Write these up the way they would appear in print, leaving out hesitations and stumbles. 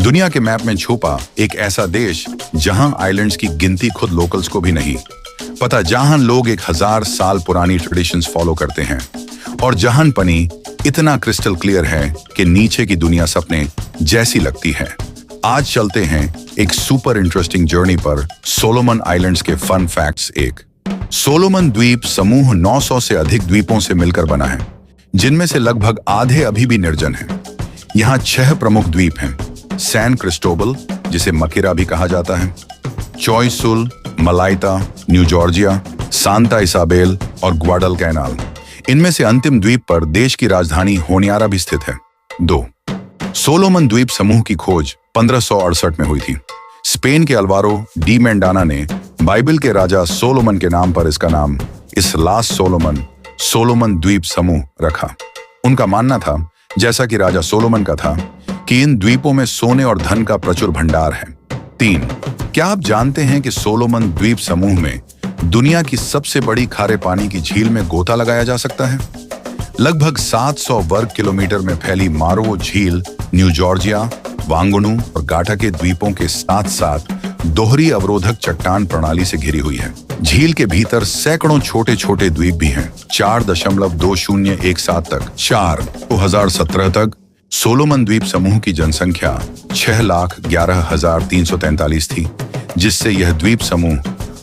दुनिया के मैप में छुपा एक ऐसा देश जहां आइलैंड्स की गिनती खुद लोकल्स को भी नहीं पता, जहां लोग 1000 साल पुरानी ट्रेडिशंस फॉलो करते हैं और जहां पानी इतना क्रिस्टल क्लियर है कि नीचे की दुनिया सपने जैसी लगती है। आज चलते हैं एक सुपर इंटरेस्टिंग जर्नी पर सोलोमन आइलैंड्स के फन फैक्ट्स। एक सोलोमन द्वीप समूह 900 से अधिक द्वीपों से मिलकर बना है, जिनमें से लगभग आधे अभी भी निर्जन हैं। यहाँ 6 प्रमुख द्वीप हैं: सैन क्रिस्टोबल, जिसे मकिरा भी कहा जाता है, चॉइसुल, मलाइता, न्यू जॉर्जिया, सांता इसाबेल और ग्वाडलकैनाल। इनमें से अंतिम द्वीप पर देश की राजधानी होनियारा भी स्थित है। 2 सोलोमन द्वीप समूह की खोज 1568 में हुई थी। स्पेन के अल्वारो डी मेंडाना ने बाइबल के राजा सोलोमन के नाम पर इसका नाम इसलास सोलोमन द्वीप समूह रखा। उनका मानना था, जैसा कि राजा सोलोमन का था, कि इन द्वीपों में सोने और धन का प्रचुर भंडार है। 3 क्या आप जानते हैं कि सोलोमन द्वीप समूह में दुनिया की सबसे बड़ी खारे पानी की झील में गोता लगाया जा सकता है? लगभग 700 वर्ग किलोमीटर में फैली मारोवो झील न्यू जॉर्जिया, वांगुनु और गाटा के द्वीपों के साथ साथ दोहरी अवरोधक चट्टान प्रणाली से घिरी हुई है। झील के भीतर सैकड़ों छोटे छोटे द्वीप भी हैं। 4.2017 तक 2017 तक सोलोमन द्वीप समूह की जनसंख्या 6,11,343 थी, जिससे यह द्वीप समूह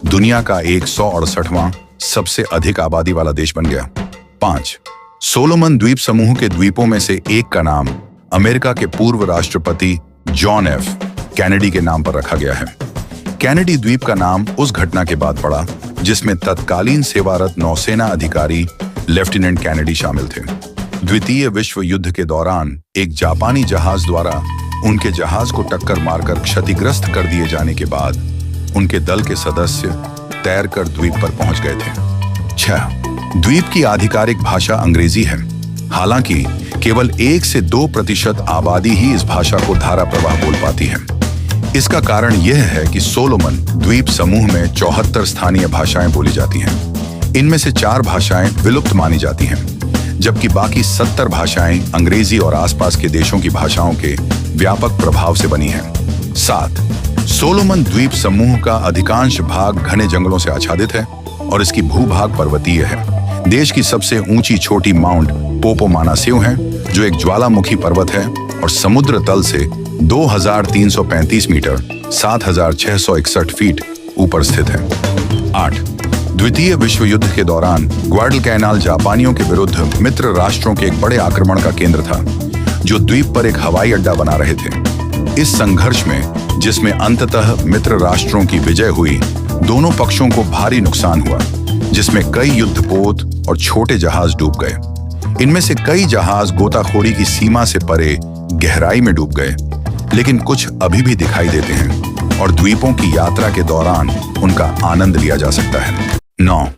दुनिया का 168वां सबसे अधिक आबादी वाला देश बन गया। 5 सोलोमन द्वीप समूह के द्वीपों में से एक का नाम अमेरिका के पूर्व राष्ट्रपति जॉन एफ कैनेडी के नाम पर रखा गया है। कैनेडी द्वीप का नाम उस घटना के बाद पड़ा जिसमें तत्कालीन सेवारत नौसेना अधिकारी लेफ्टिनेंट कैनेडी शामिल थे। द्वितीय विश्व युद्ध के दौरान एक जापानी जहाज द्वारा उनके जहाज को टक्कर मारकर क्षतिग्रस्त कर दिए जाने के बाद उनके दल के सदस्य तैरकर द्वीप पर पहुंच गए थे। 6 द्वीप की आधिकारिक भाषा अंग्रेजी है। हालांकि केवल 1 से 2% आबादी ही इस भाषा को धारा प्रवाह बोल पाती है। इसका कारण यह है कि सोलोमन द्वीप समूह में 74 स्थानीय भाषाएं बोली जाती हैं। इनमें से 4 भाषाएं विलुप्त मानी जाती हैं, जबकि बाकी 70 भाषाएं अंग्रेजी और आसपास के देशों की भाषाओं के व्यापक प्रभाव से बनी हैं। 7 सोलोमन द्वीप समूह का अधिकांश भाग घने जंगलों से आच्छादित है और इसकी भूभाग पर्वतीय है। देश की सबसे ऊंची चोटी माउंट पोपोमानासेउ है, जो एक ज्वालामुखी पर्वत है और समुद्र तल से 2335 मीटर 7661 फीट ऊपर स्थित है। 8 द्वितीय विश्व युद्ध के दौरान ग्वाडलकैनाल जापानियों के विरुद्ध मित्र राष्ट्रों के एक बड़े आक्रमण का केंद्र था, जो द्वीप पर एक हवाई अड्डा बना रहे थे। इस संघर्ष में, जिसमें अंततः मित्र राष्ट्रों की विजय हुई, दोनों पक्षों को भारी नुकसान हुआ, जिसमें कई युद्धपोत और छोटे जहाज डूब गए। इनमें से कई जहाज गोताखोरी की सीमा से परे गहराई में डूब गए, लेकिन कुछ अभी भी दिखाई देते हैं और द्वीपों की यात्रा के दौरान उनका आनंद लिया जा सकता है। 9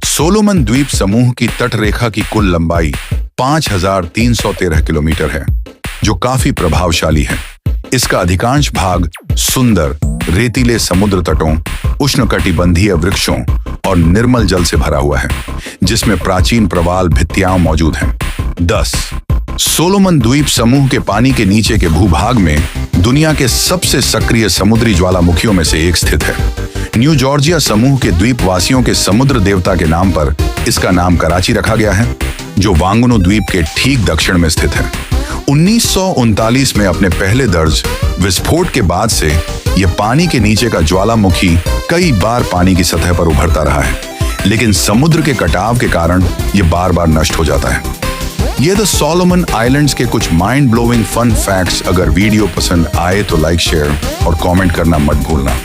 सोलोमन द्वीप समूह की तटरेखा की कुल लंबाई 5313 किलोमीटर है, जो काफी प्रभावशाली है। इसका अधिकांश भाग सुंदर रेतीले समुद्र तटों, उष्णकटिबंधीय वृक्षों और निर्मल जल से भरा हुआ है, जिसमें प्राचीन प्रवाल भित्तियां मौजूद हैं। 10 सोलोमन द्वीप समूह के पानी के नीचे के भूभाग में दुनिया के सबसे सक्रिय समुद्री ज्वालामुखियों में से एक स्थित है। न्यू जॉर्जिया समूह के द्वीपवासियों के समुद्र देवता के नाम पर इसका नाम कराची रखा गया है, जो वांगुनु द्वीप के ठीक दक्षिण में स्थित है। 1939 में अपने पहले दर्ज विस्फोट के बाद से यह पानी के नीचे का ज्वालामुखी कई बार पानी की सतह पर उभरता रहा है, लेकिन समुद्र के कटाव के कारण यह बार बार नष्ट हो जाता है। ये द सोलोमन आइलैंड्स के कुछ माइंड ब्लोइंग फन फैक्ट्स। अगर वीडियो पसंद आए तो लाइक, शेयर और कमेंट करना मत भूलना।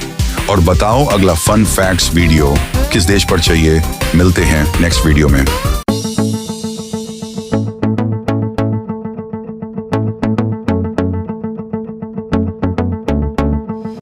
और बताओ अगला फन फैक्ट्स वीडियो किस देश पर चाहिए। मिलते हैं नेक्स्ट वीडियो में।